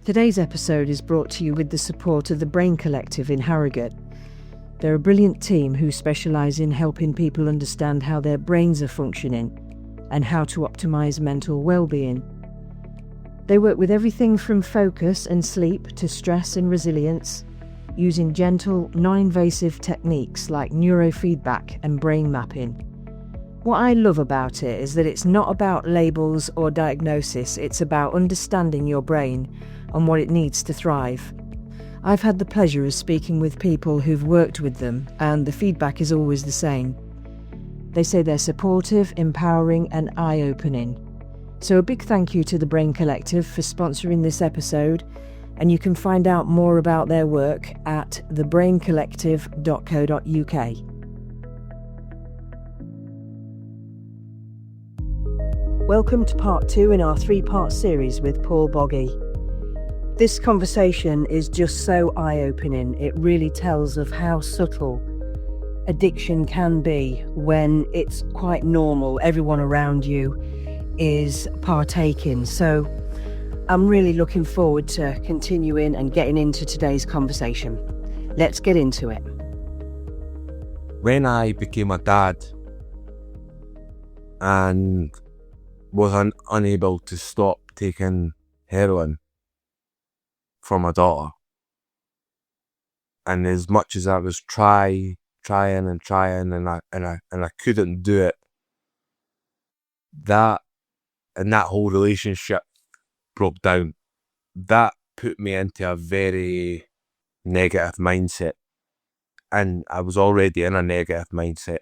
Today's episode is brought to you with the support of the Brain Collective in Harrogate. They're a brilliant team who specialise in helping people understand how their brains are functioning and how to optimise mental well-being. They work with everything from focus and sleep to stress and resilience, using gentle, non-invasive techniques like neurofeedback and brain mapping. What I love about it is that it's not about labels or diagnosis, it's about understanding your brain and what it needs to thrive. I've had the pleasure of speaking with people who've worked with them, and the feedback is always the same. They say they're supportive, empowering and eye-opening. So a big thank you to the Brain Collective for sponsoring this episode, and you can find out more about their work at thebraincollective.co.uk. Welcome to part 2 in our 3-part series with Paul Boggie. This conversation is just so eye-opening. It really tells of how subtle addiction can be when it's quite normal. Everyone around you is partaking. So I'm really looking forward to continuing and getting into today's conversation. Let's get into it. When I became a dad and was unable to stop taking heroin for my daughter, and as much as I was trying and I couldn't do it, that whole relationship broke down. That put me into a very negative mindset, and I was already in a negative mindset,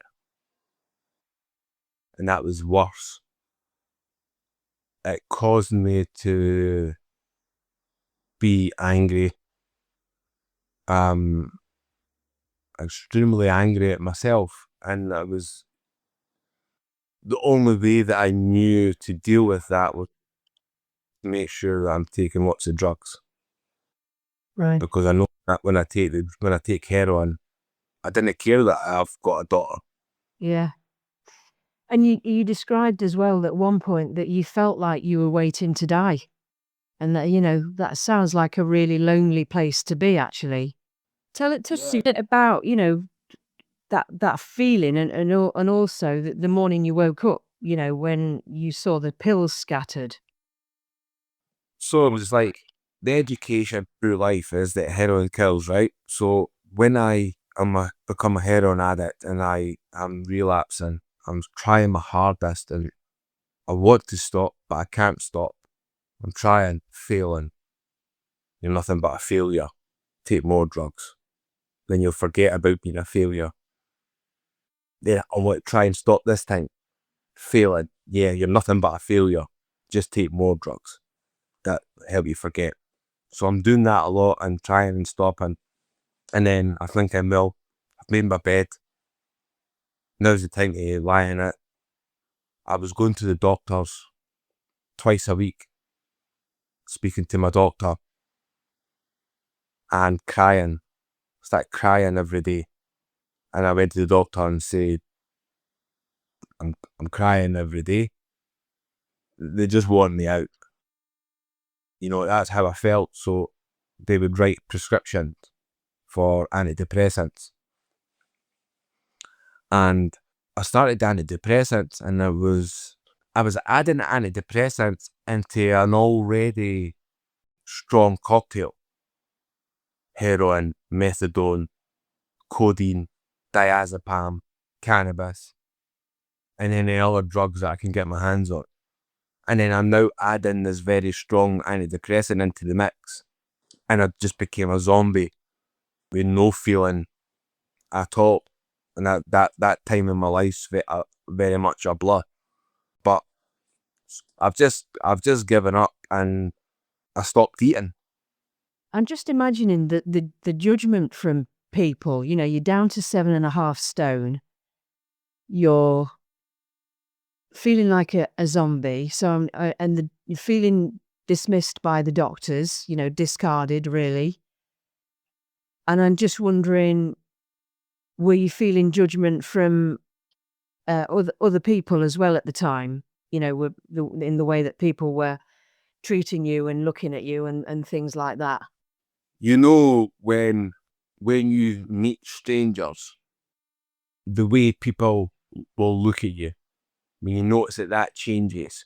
and that was worse. It caused me to be angry, extremely angry at myself, and that was the only way that I knew to deal with that was to make sure that I'm taking lots of drugs. Right. Because I know that when I take heroin, I didn't care that I've got a daughter. Yeah. And you described as well at one point that you felt like you were waiting to die. And that, that sounds like a really lonely place to be, actually. Tell us a bit about, that feeling and also the morning you woke up, when you saw the pills scattered. So it was like, the education through life is that heroin kills, right? So when I become a heroin addict and I'm relapsing, I'm trying my hardest and I want to stop, but I can't stop. I'm trying, failing. You're nothing but a failure. Take more drugs. Then you'll forget about being a failure. Then I want to try and stop this time. Failing. Yeah, you're nothing but a failure. Just take more drugs. That help you forget. So I'm doing that a lot and trying and stopping. And then I think I've made my bed. Now's the time to lie in it. I was going to the doctors twice a week, speaking to my doctor and crying. I started crying every day. And I went to the doctor and said, I'm crying every day. They just want me out. That's how I felt. So they would write prescriptions for antidepressants. And I started antidepressants, and I was adding antidepressants into an already strong cocktail. Heroin, methadone, codeine, diazepam, cannabis, and any other drugs that I can get my hands on. And then I'm now adding this very strong antidepressant into the mix. And I just became a zombie with no feeling at all. And that time in my life's very much a blur. But I've just given up and I stopped eating. I'm just imagining the judgment from people. You're down to 7.5 stone. You're feeling like a zombie. So you're feeling dismissed by the doctors. Discarded really. And I'm just wondering, were you feeling judgment from other people as well at the time? In the way that people were treating you and looking at you and things like that? You know, when you meet strangers, the way people will look at you, when you notice that changes.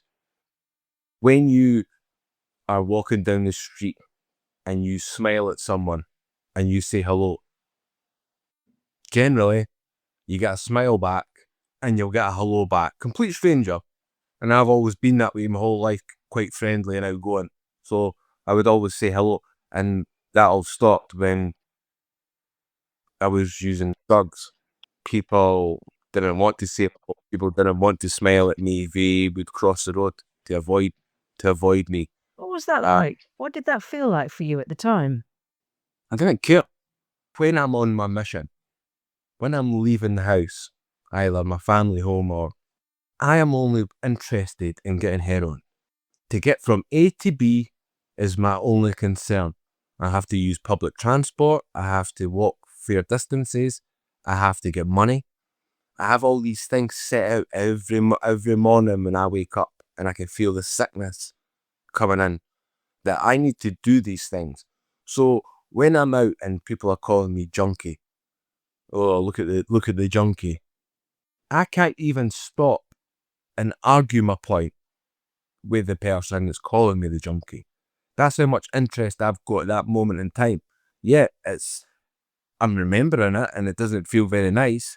When you are walking down the street and you smile at someone and you say hello, generally you get a smile back and you'll get a hello back. Complete stranger. And I've always been that way my whole life, quite friendly and outgoing. So I would always say hello. And that all stopped when I was using drugs. People didn't want to say hello. People didn't want to smile at me. They would cross the road to avoid me. What was that like? What did that feel like for you at the time? I didn't care. When I'm on my mission, when I'm leaving the house, either my family home or I am only interested in getting heroin. To get from A to B is my only concern. I have to use public transport. I have to walk fair distances. I have to get money. I have all these things set out every morning when I wake up, and I can feel the sickness coming in that I need to do these things. So when I'm out and people are calling me junkie, oh, look at the junkie, I can't even stop and argue my point with the person that's calling me the junkie. That's how much interest I've got at that moment in time. Yeah, I'm remembering it and it doesn't feel very nice,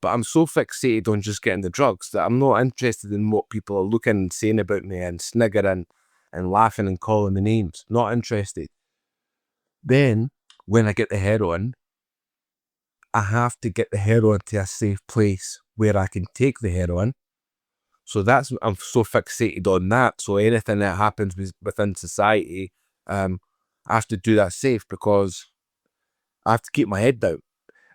but I'm so fixated on just getting the drugs that I'm not interested in what people are looking and saying about me and sniggering and laughing and calling me names. Not interested. Then, when I get the heroin, I have to get the heroin to a safe place where I can take the heroin. So I'm so fixated on that. So anything that happens within society, I have to do that safe because I have to keep my head down.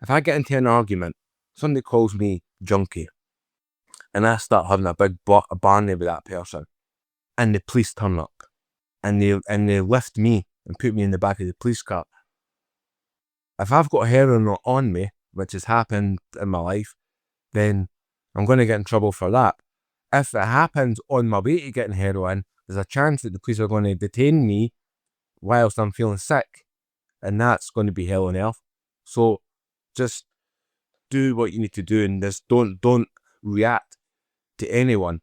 If I get into an argument, somebody calls me junkie, and I start having a big barney with that person, and the police turn up, and they lift me and put me in the back of the police car. If I've got heroin on me, which has happened in my life, then I'm going to get in trouble for that. If it happens on my way to getting heroin, there's a chance that the police are going to detain me whilst I'm feeling sick, and that's going to be hell on earth. So just do what you need to do, and just don't react to anyone.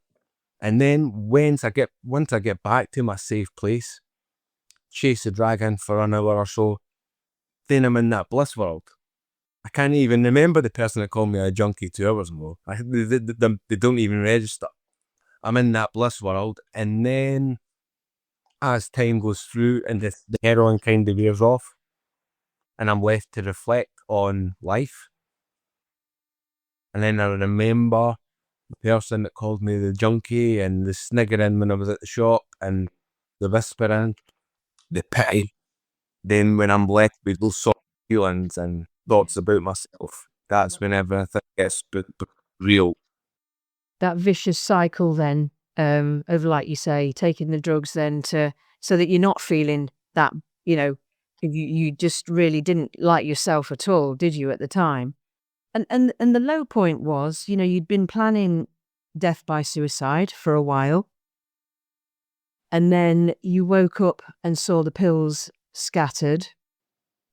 And then once I get back to my safe place, chase the dragon for an hour or so, then I'm in that bliss world. I can't even remember the person that called me a junkie 2 hours ago. They don't even register. I'm in that bliss world, and then as time goes through and the heroin kind of wears off, and I'm left to reflect on life, and then I remember the person that called me the junkie and the sniggering when I was at the shop and the whispering, the pity. Then when I'm left with those sort of feelings and thoughts about myself, that's when everything gets real. That vicious cycle then, of, like you say, taking the drugs then so that you're not feeling that, you just really didn't like yourself at all, did you, at the time? And the low point was, you'd been planning death by suicide for a while, and then you woke up and saw the pills scattered.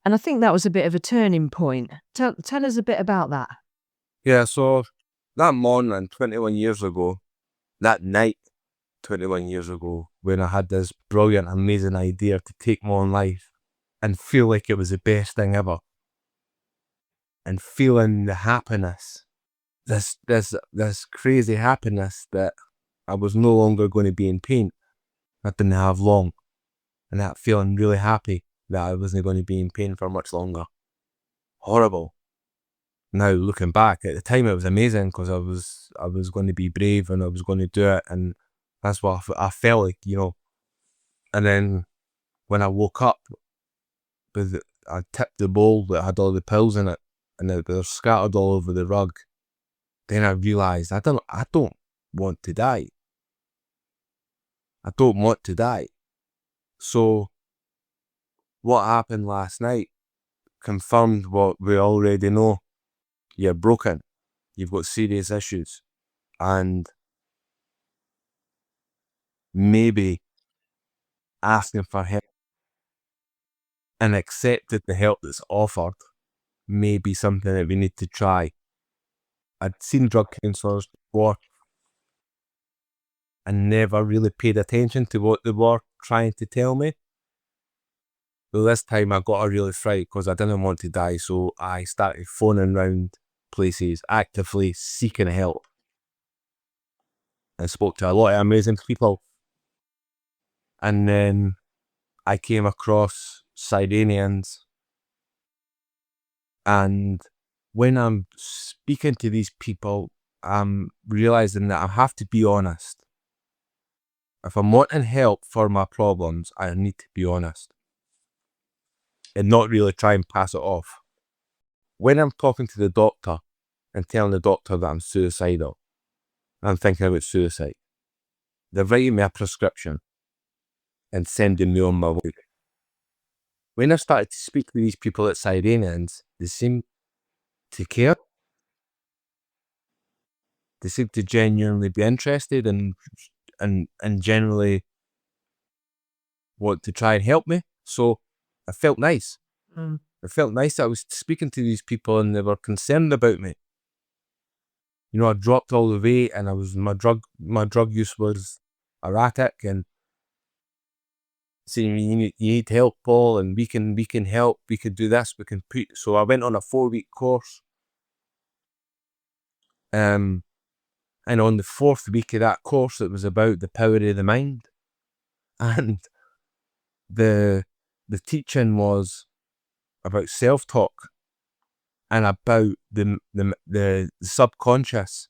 And I think that was a bit of a turning point. Tell us a bit about that. Yeah, so that morning, 21 years ago, that night, 21 years ago, when I had this brilliant, amazing idea to take my own life and feel like it was the best thing ever, and feeling the happiness, this crazy happiness that I was no longer going to be in pain. I didn't have long, and that feeling really happy that I wasn't going to be in pain for much longer. Horrible. Now looking back, at the time it was amazing because I was going to be brave and I was going to do it, and that's what I felt like, And then when I woke up, I tipped the bowl that had all the pills in it, and they were scattered all over the rug. Then I realised I don't want to die. I don't want to die. So what happened last night confirmed what we already know. You're broken. You've got serious issues. And maybe asking for help and accept that the help that's offered may be something that we need to try. I'd seen drug counsellors before and never really paid attention to what they were trying to tell me. But this time I got a really fright because I didn't want to die, so I started phoning around places, actively seeking help. And spoke to a lot of amazing people. And then I came across Sirenians. And when I'm speaking to these people, I'm realizing that I have to be honest. If I'm wanting help for my problems, I need to be honest. And not really try and pass it off. When I'm talking to the doctor and telling the doctor that I'm suicidal, I'm thinking about suicide, they're writing me a prescription and sending me on my way. When I started to speak to these people at Sirenians, they seem to care. They seem to genuinely be interested and generally want to try and help me. So I felt nice. It felt nice that I was speaking to these people and they were concerned about me. You know, I dropped all the weight and my drug use was erratic, and saying you need help, Paul, and we can help, we could do this, we can put. So I went on a 4-week course. And on the 4th week of that course, it was about the power of the mind. And the teaching was about self-talk and about the subconscious,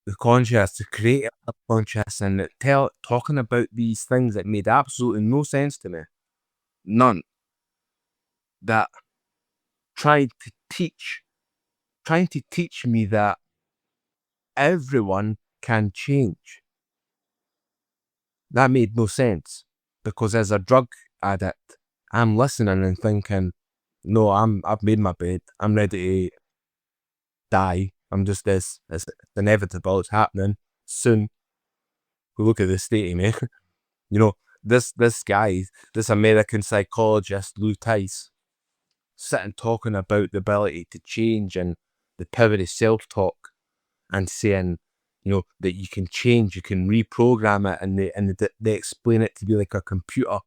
the conscious, the creative subconscious, and talking about these things that made absolutely no sense to me. None. That trying to teach me that everyone can change. That made no sense, because as a drug addict, I'm listening and thinking, no, I've made my bed. I'm ready to die. I'm just this. It's inevitable. It's happening soon. Look at the state of me. You know, this guy, this American psychologist, Lou Tice, sitting talking about the ability to change and the power of self-talk, and saying, you know, that you can change, you can reprogram it, and they explain it to be like a computer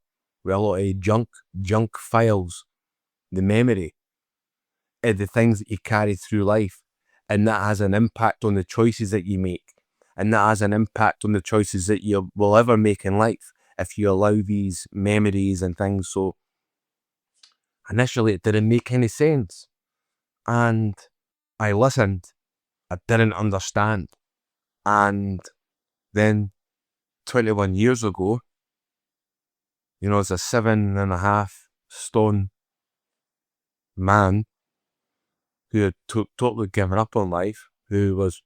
with a lot of junk files, the memory of the things that you carry through life, and that has an impact on the choices that you make, and that has an impact on the choices that you will ever make in life if you allow these memories and things. So initially it didn't make any sense, and I listened. I didn't understand. And then 21 years ago, you know, as a 7.5 stone man who had totally given up on life, who was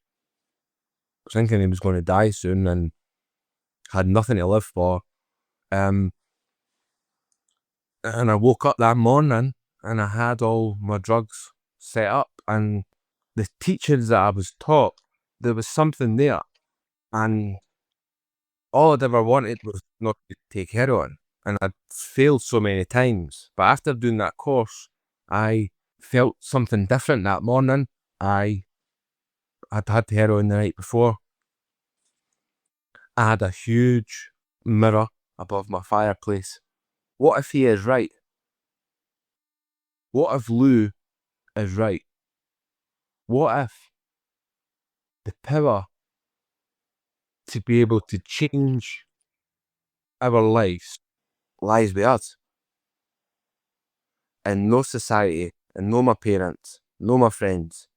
thinking he was going to die soon and had nothing to live for, and I woke up that morning and I had all my drugs set up, and the teachings that I was taught, there was something there, and all I'd ever wanted was not to take heroin, and I'd failed so many times. But after doing that course, I felt something different that morning. I'd had heroin the night before. I had a huge mirror above my fireplace. What if he is right? What if Lou is right? What if the power to be able to change our lives lies with us, and no society, and no my parents, no my friends?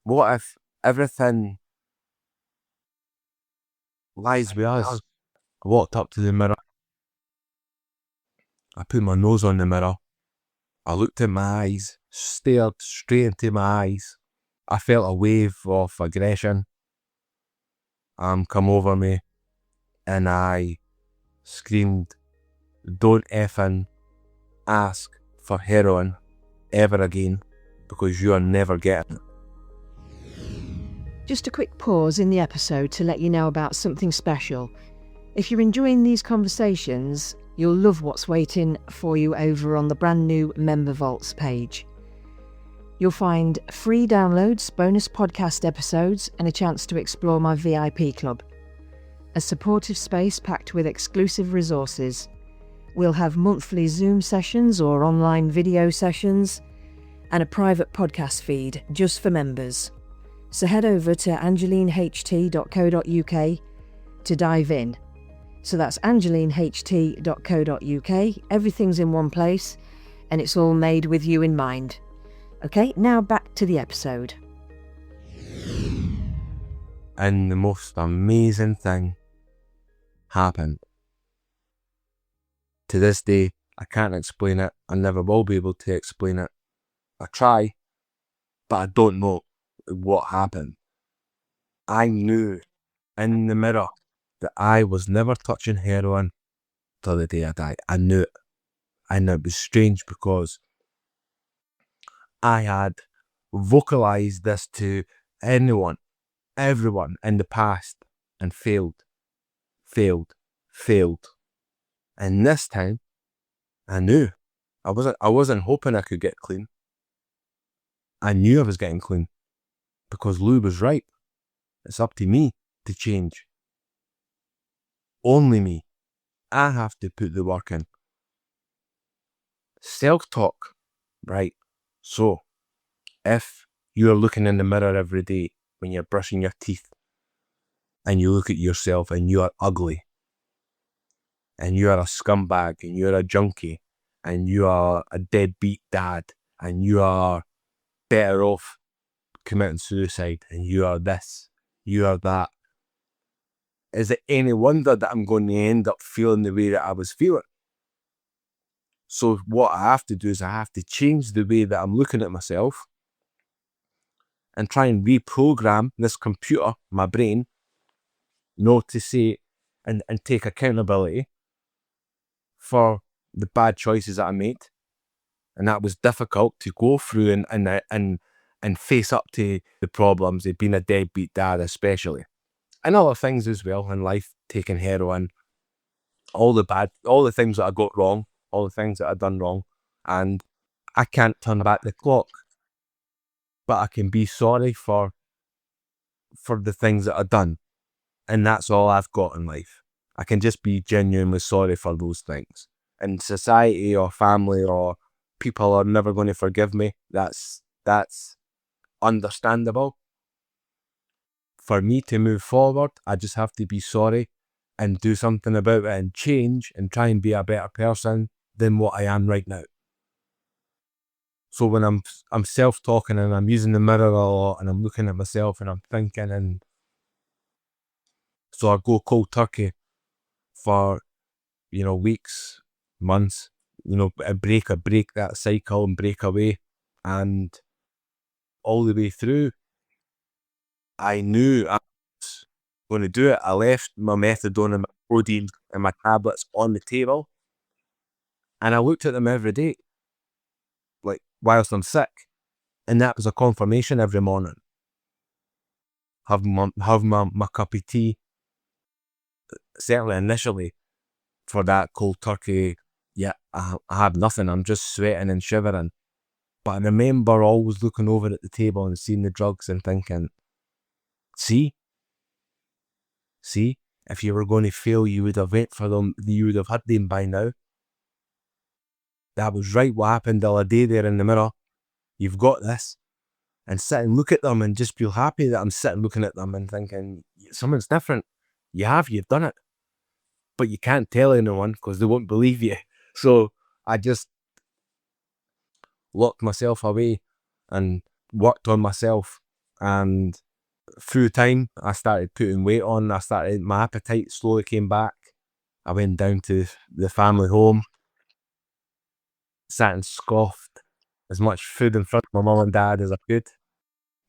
What if everything lies with us? I walked up to the mirror. I put my nose on the mirror. I looked at my eyes, stared straight into my eyes. I felt a wave of aggression come over me, and I screamed, "Don't effing ask for heroin ever again, because you are never getting it." Just a quick pause in the episode to let you know about something special. If you're enjoying these conversations, you'll love what's waiting for you over on the brand new Member Vaults page. You'll find free downloads, bonus podcast episodes, and a chance to explore my VIP club. A supportive space packed with exclusive resources. We'll have monthly Zoom sessions or online video sessions, and a private podcast feed just for members. So head over to angelineht.co.uk to dive in. So that's angelineht.co.uk. Everything's in one place, and it's all made with you in mind. Okay, now back to the episode. And the most amazing thing happened. To this day, I can't explain it. I never will be able to explain it. I try, but I don't know what happened. I knew in the mirror that I was never touching heroin till the day I died. I knew it. And it was strange because I had vocalized this to everyone in the past and failed. And this time, I knew. I wasn't hoping I could get clean. I knew I was getting clean because Lou was right. It's up to me to change. Only me. I have to put the work in. Self-talk, right? So, if you're looking in the mirror every day when you're brushing your teeth and you look at yourself and you are ugly and you are a scumbag and you're a junkie and you are a deadbeat dad and you are better off committing suicide and you are this, you are that, is it any wonder that I'm going to end up feeling the way that I was feeling? So what I have to do is I have to change the way that I'm looking at myself and try and reprogram this computer, my brain, to say and take accountability for the bad choices that I made. And that was difficult to go through and face up to the problems of being a deadbeat dad especially. And other things as well in life, taking heroin, all the things that I got wrong, all the things that I done wrong. And I can't turn back the clock, but I can be sorry for the things that I've done. And that's all I've got in life. I can just be genuinely sorry for those things. And society or family or people are never going to forgive me. That's understandable. For me to move forward, I just have to be sorry and do something about it and change and try and be a better person than what I am right now. So when I'm self-talking and I'm using the mirror a lot and I'm looking at myself and I'm thinking, and so I go cold turkey for, weeks, months, I break that cycle and break away. And all the way through, I knew I was going to do it. I left my methadone and my codeine and my tablets on the table, and I looked at them every day, like whilst I'm sick, and that was a confirmation every morning. Have my cup of tea. Certainly initially, for that cold turkey, yeah, I had nothing. I'm just sweating and shivering. But I remember always looking over at the table and seeing the drugs and thinking, see, if you were going to fail, you would have went for them, you would have had them by now. That was right what happened the other day there in the mirror. You've got this. And sit and look at them and just feel happy that I'm sitting looking at them and thinking, something's different. You've done it. But you can't tell anyone because they won't believe you. So I just locked myself away and worked on myself. And through time, I started putting weight on. My appetite slowly came back. I went down to the family home, sat and scoffed as much food in front of my mum and dad as I could.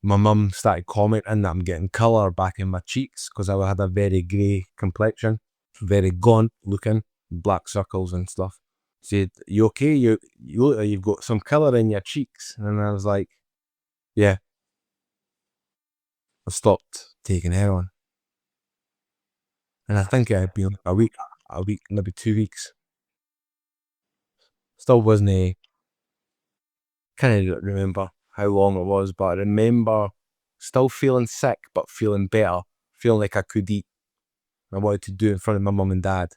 My mum started commenting that I'm getting colour back in my cheeks because I had a very grey complexion, very gaunt looking, black circles and stuff. She said, "You okay? You look like you've got some colour in your cheeks." And I was like, yeah. I stopped taking heroin. And I think it had been a week, maybe 2 weeks. Still wasn't, can't remember how long it was, but I remember still feeling sick, but feeling better, feeling like I could eat. I wanted to do it in front of my mum and dad.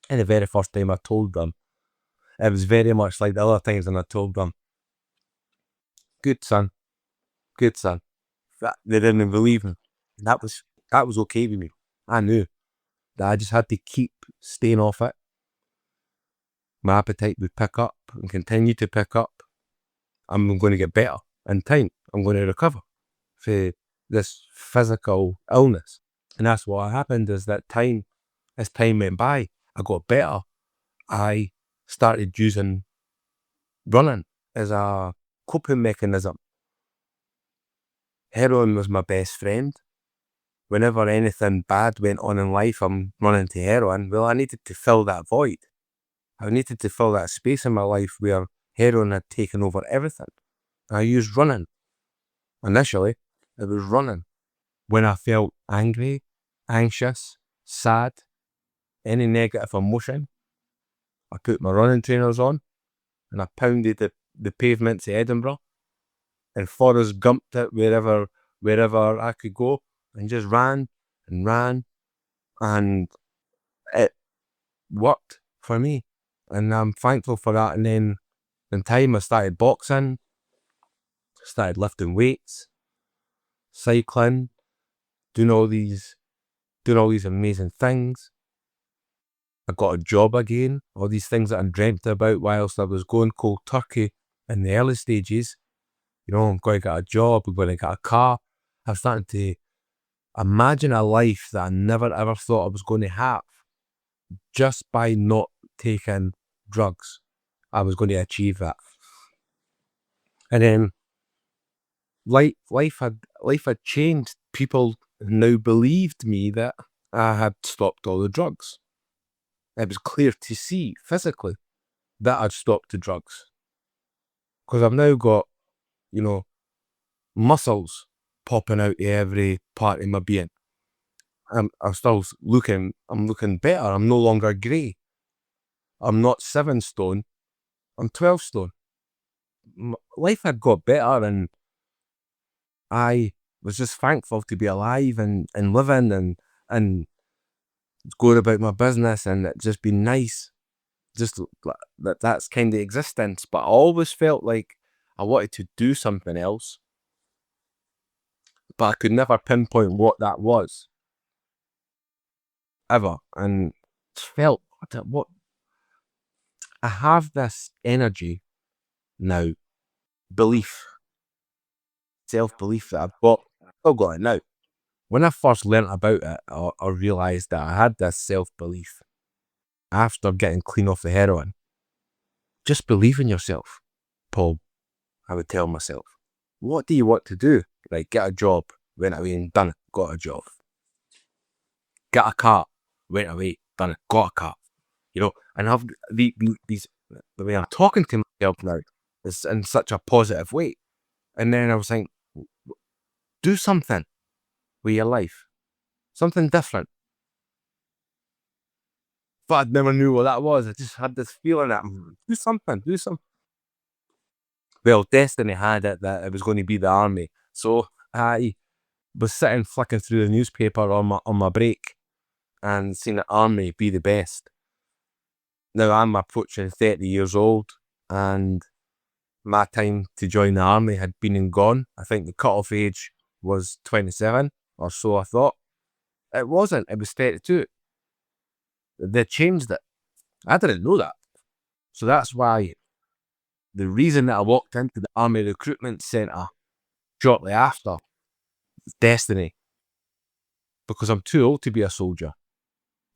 And the very first time I told them, it was very much like the other times when I told them, good son. They didn't believe me. That was okay with me. I knew that I just had to keep staying off it. My appetite would pick up and continue to pick up. I'm going to get better in time. I'm going to recover for this physical illness. And that's what happened, is that as time went by, I got better. I started using running as a coping mechanism. Heroin was my best friend. Whenever anything bad went on in life, I'm running to heroin. Well, I needed to fill that void. I needed to fill that space in my life where heroin had taken over everything. I used running. Initially, it was running. When I felt angry, anxious, sad, any negative emotion, I put my running trainers on and I pounded the pavements of Edinburgh and Forrest Gumped it wherever I could go, and just ran, and it worked for me, and I'm thankful for that. And then in time I started boxing, started lifting weights, cycling, doing all these amazing things. I got a job again, all these things that I dreamt about whilst I was going cold turkey in the early stages. I'm going to get a job, I'm going to get a car. I'm starting to imagine a life that I never ever thought I was going to have. Just by not taking drugs, I was going to achieve that. And then life had changed. People now believed me that I had stopped all the drugs. It was clear to see physically that I'd stopped the drugs, because I've now got, muscles popping out of every part of my being. I'm looking better. I'm no longer grey. I'm not 7 stone. I'm 12 stone. Life had got better, and I was just thankful to be alive and living and going about my business, and it just been nice. Just that's kind of existence. But I always felt like I wanted to do something else, but I could never pinpoint what that was, ever. And felt what I have this energy now, belief, self-belief that I've still got it now. When I first learnt about it, I realised that I had this self-belief after getting clean off the heroin. Just believe in yourself, Paul, I would tell myself. What do you want to do? Like, get a job, went away and done it, got a job. Get a car, went away, done it, got a car. And I've the way I'm talking to myself now is in such a positive way. And then I was like, do something with your life, something different. But I never knew what that was. I just had this feeling that do something. Well, destiny had it that it was going to be the army. So I was sitting flicking through the newspaper on my break and seen the army be the best. Now I'm approaching 30 years old, and my time to join the army had been and gone. I think the cut-off age was 27 or so, I thought. It wasn't, it was 32. They changed it. I didn't know that. So that's why the reason that I walked into the army recruitment centre shortly after was destiny. Because I'm too old to be a soldier.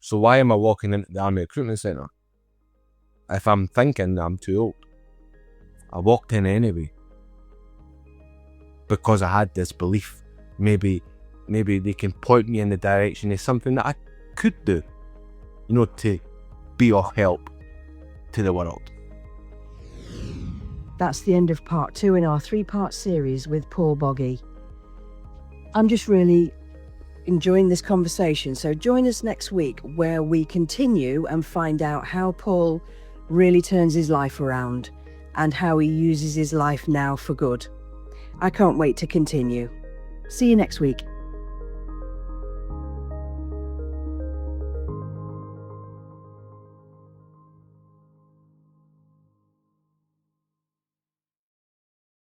So why am I walking into the army recruitment centre? If I'm thinking that I'm too old. I walked in anyway. Because I had this belief. Maybe they can point me in the direction of something that I could do. To be of help to the world. That's the end of part 2 in our 3-part series with Paul Boggie. I'm just really enjoying this conversation. So join us next week where we continue and find out how Paul really turns his life around and how he uses his life now for good. I can't wait to continue. See you next week.